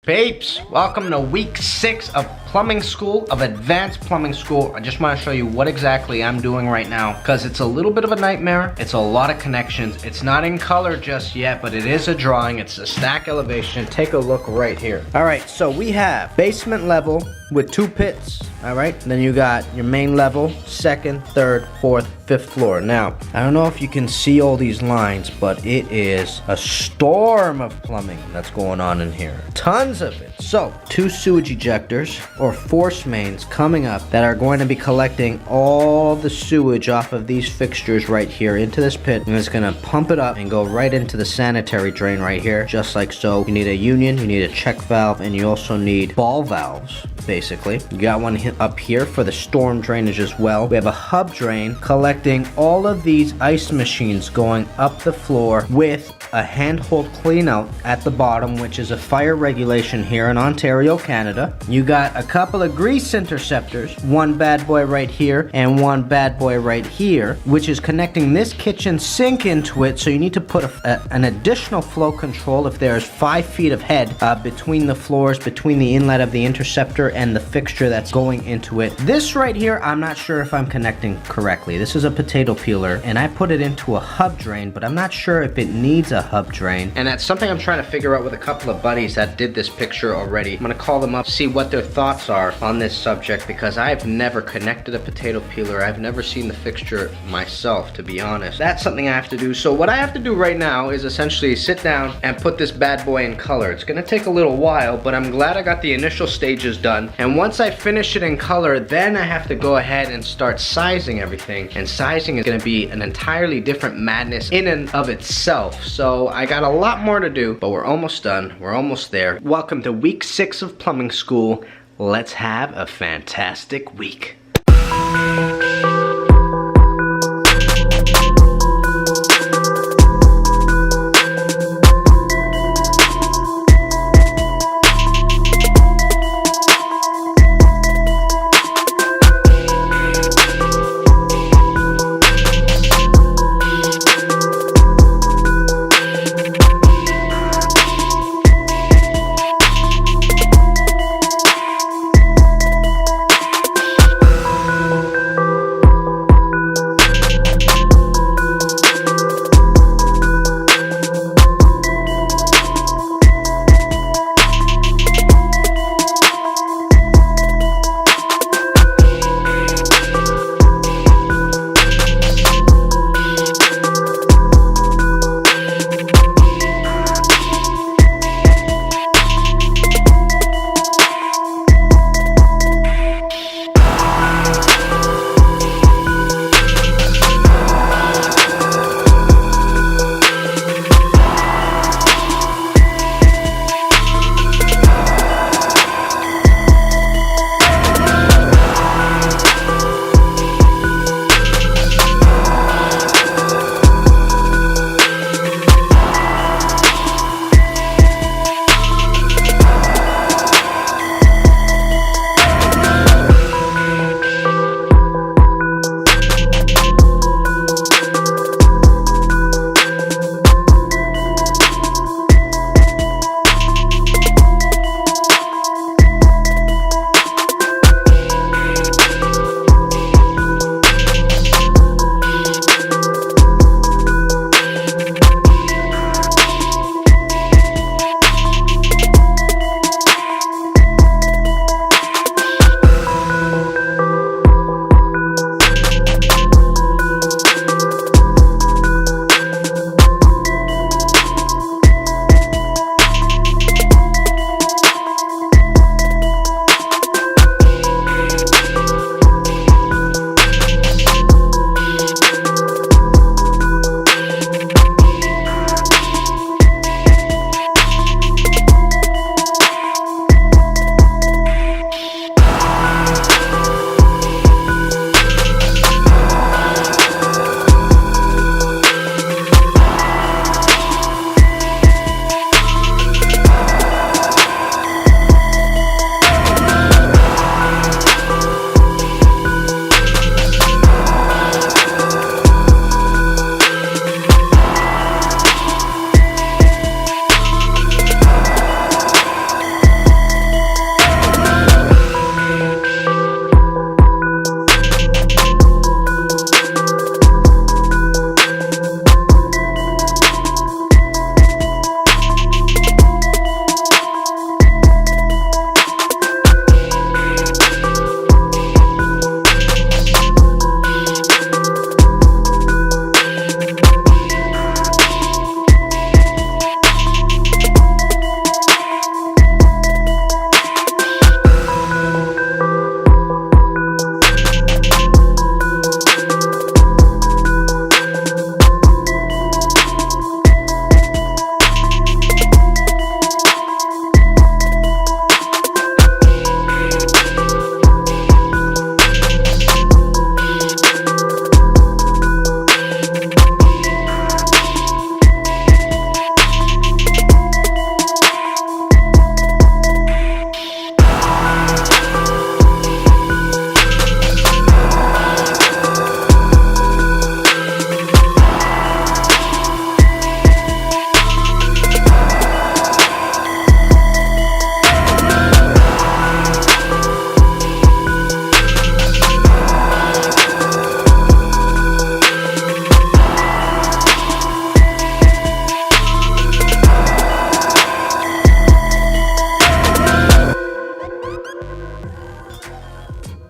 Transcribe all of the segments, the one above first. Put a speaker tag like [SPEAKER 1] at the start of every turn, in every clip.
[SPEAKER 1] Peeps, welcome to week 6 of plumbing school, of advanced plumbing school. I just want to show you what exactly I'm doing right now because it's a little bit of a nightmare. It's a lot of connections. It's not in color just yet, but it is a drawing. It's a stack elevation. Take a look right here. All right, so we have basement level with 2 pits. All right, then you got your main level, 2nd, 3rd, 4th, 5th floor. Now, I don't know if you can see all these lines, but it is a storm of plumbing that's going on in here. Tons of it. So, 2 sewage ejectors or force mains coming up that are going to be collecting all the sewage off of these fixtures right here into this pit, and it's going to pump it up and go right into the sanitary drain right here, just like so. You need a union, you need a check valve, and you also need ball valves. Basically, you got one up here for the storm drainage as well. We have a hub drain collecting all of these ice machines going up the floor with a handhold clean out at the bottom, which is a fire regulation here in Ontario, Canada. You got a couple of grease interceptors, one bad boy right here and one bad boy right here, which is connecting this kitchen sink into it. So you need to put an additional flow control if there's 5 feet of head between the floors, between the inlet of the interceptor and the fixture that's going into it. This right here, I'm not sure if I'm connecting correctly. This is a potato peeler and I put it into a hub drain, but I'm not sure if it needs a hub drain. And that's something I'm trying to figure out with a couple of buddies that did this picture already. I'm gonna call them up, see what their thoughts are on this subject, because I've never connected a potato peeler. I've never seen the fixture myself, to be honest. That's something I have to do. So what I have to do right now is essentially sit down and put this bad boy in color. It's gonna take a little while, but I'm glad I got the initial stages done. And once I finish it in color, then I have to go ahead and start sizing everything. And sizing is gonna be an entirely different madness in and of itself. So I got a lot more to do, but we're almost done. We're almost there. Welcome to week 6 of plumbing school. Let's have a fantastic week.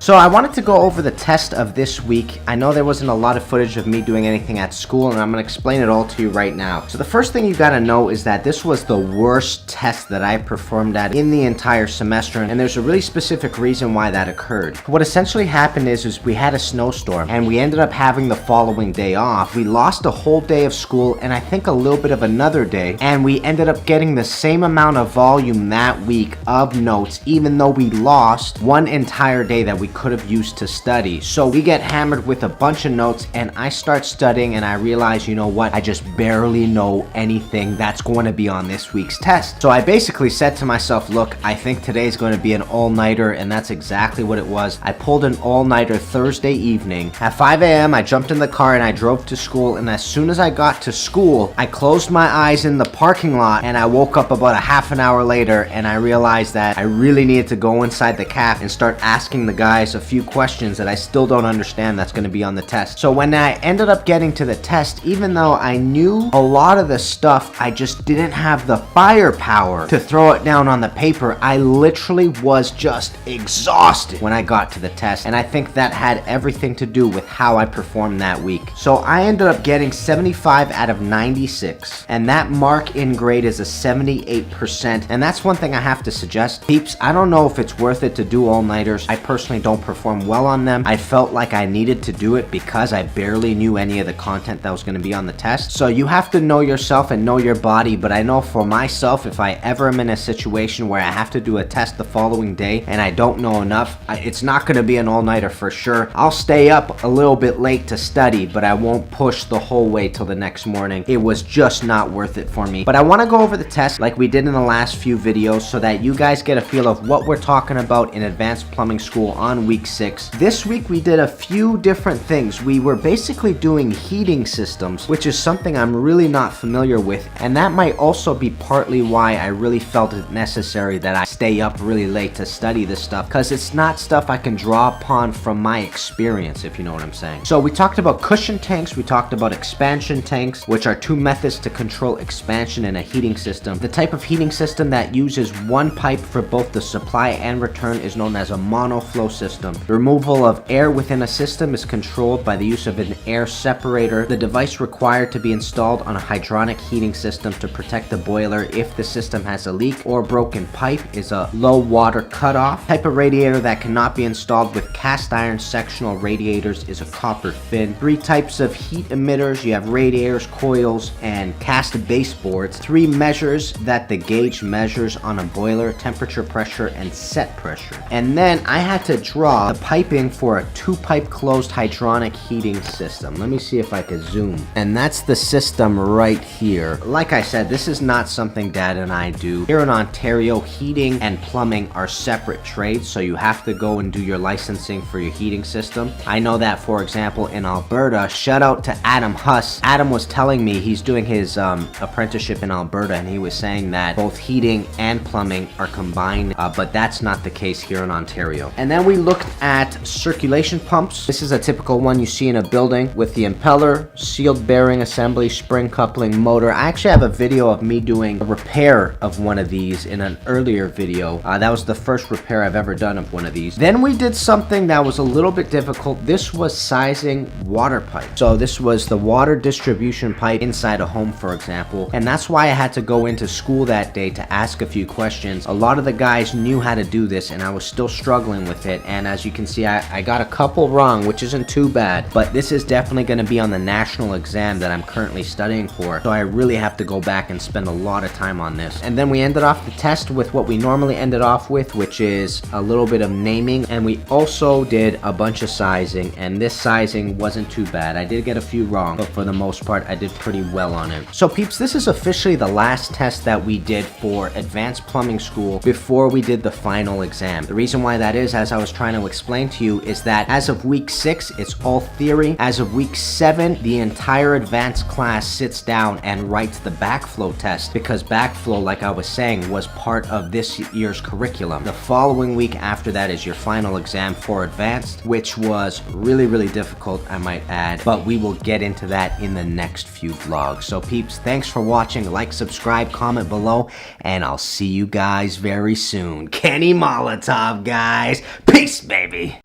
[SPEAKER 1] So I wanted to go over the test of this week. I know there wasn't a lot of footage of me doing anything at school, and I'm going to explain it all to you right now. So the first thing you got to know is that this was the worst test that I performed at in the entire semester, and there's a really specific reason why that occurred. What essentially happened is we had a snowstorm, and we ended up having the following day off. We lost a whole day of school, and I think a little bit of another day, and we ended up getting the same amount of volume that week of notes, even though we lost one entire day that we could have used to study. So we get hammered with a bunch of notes, and I start studying, and I realize, you know what, I just barely know anything that's going to be on this week's test. So I basically said to myself, look, I think today's going to be an all-nighter, and that's exactly what it was. I pulled an all-nighter Thursday evening. At 5 a.m. I jumped in the car and I drove to school, and as soon as I got to school, I closed my eyes in the parking lot, and I woke up about a half an hour later, and I realized that I really needed to go inside the caf and start asking the guys a few questions that I still don't understand that's going to be on the test. So when I ended up getting to the test, even though I knew a lot of the stuff, I just didn't have the firepower to throw it down on the paper. I literally was just exhausted when I got to the test, and I think that had everything to do with how I performed that week. So I ended up getting 75 out of 96, and that mark in grade is a 78%, and that's one thing I have to suggest. Peeps, I don't know if it's worth it to do all-nighters. I personally don't perform well on them. I felt like I needed to do it because I barely knew any of the content that was going to be on the test. So you have to know yourself and know your body, but I know for myself, if I ever am in a situation where I have to do a test the following day and I don't know enough, it's not going to be an all-nighter for sure. I'll stay up a little bit late to study, but I won't push the whole way till the next morning. It was just not worth it for me. But I want to go over the test like we did in the last few videos so that you guys get a feel of what we're talking about in advanced plumbing school on week 6. This week we did a few different things. We were basically doing heating systems, which is something I'm really not familiar with, and that might also be partly why I really felt it necessary that I stay up really late to study this stuff, because it's not stuff I can draw upon from my experience, if you know what I'm saying. So we talked about cushion tanks, we talked about expansion tanks, which are two methods to control expansion in a heating system. The type of heating system that uses one pipe for both the supply and return is known as a monoflow system. The removal of air within a system is controlled by the use of an air separator. The device required to be installed on a hydronic heating system to protect the boiler if the system has a leak or broken pipe is a low water cutoff. Type of radiator that cannot be installed with cast iron sectional radiators is a copper fin. 3 types of heat emitters. You have radiators, coils, and cast baseboards. 3 measures that the gauge measures on a boiler: temperature, pressure, and set pressure. And then I had to draw the piping for a 2-pipe closed hydronic heating system. Let me see if I can zoom. And that's the system right here. Like I said, this is not something Dad and I do. Here in Ontario, heating and plumbing are separate trades, so you have to go and do your licensing for your heating system. I know that, for example, in Alberta, shout out to Adam Huss. Adam was telling me he's doing his apprenticeship in Alberta, and he was saying that both heating and plumbing are combined, but that's not the case here in Ontario. And then we looked at circulation pumps. This is a typical one you see in a building with the impeller, sealed bearing assembly, spring coupling, motor. I actually have a video of me doing a repair of one of these in an earlier video. That was the first repair I've ever done of one of these. Then we did something that was a little bit difficult. This was sizing water pipe. So this was the water distribution pipe inside a home, for example. And that's why I had to go into school that day to ask a few questions. A lot of the guys knew how to do this, and I was still struggling with it. And as you can see, I got a couple wrong, which isn't too bad, but this is definitely going to be on the national exam that I'm currently studying for. So I really have to go back and spend a lot of time on this. And then we ended off the test with what we normally ended off with, which is a little bit of naming, and we also did a bunch of sizing, and this sizing wasn't too bad. I did get a few wrong, but for the most part I did pretty well on it. So peeps, this is officially the last test that we did for advanced plumbing school before we did the final exam. The reason why that is, as I was trying to explain to you, is that as of week 6 it's all theory. As of week 7 the entire advanced class sits down and writes the backflow test, because backflow, like I was saying, was part of this year's curriculum. The following week after that is your final exam for advanced, which was really difficult, I might add, but we will get into that in the next few vlogs. So peeps, thanks for watching. Like, subscribe, comment below, and I'll see you guys very soon. Kenny Molotov, guys. Peace, baby.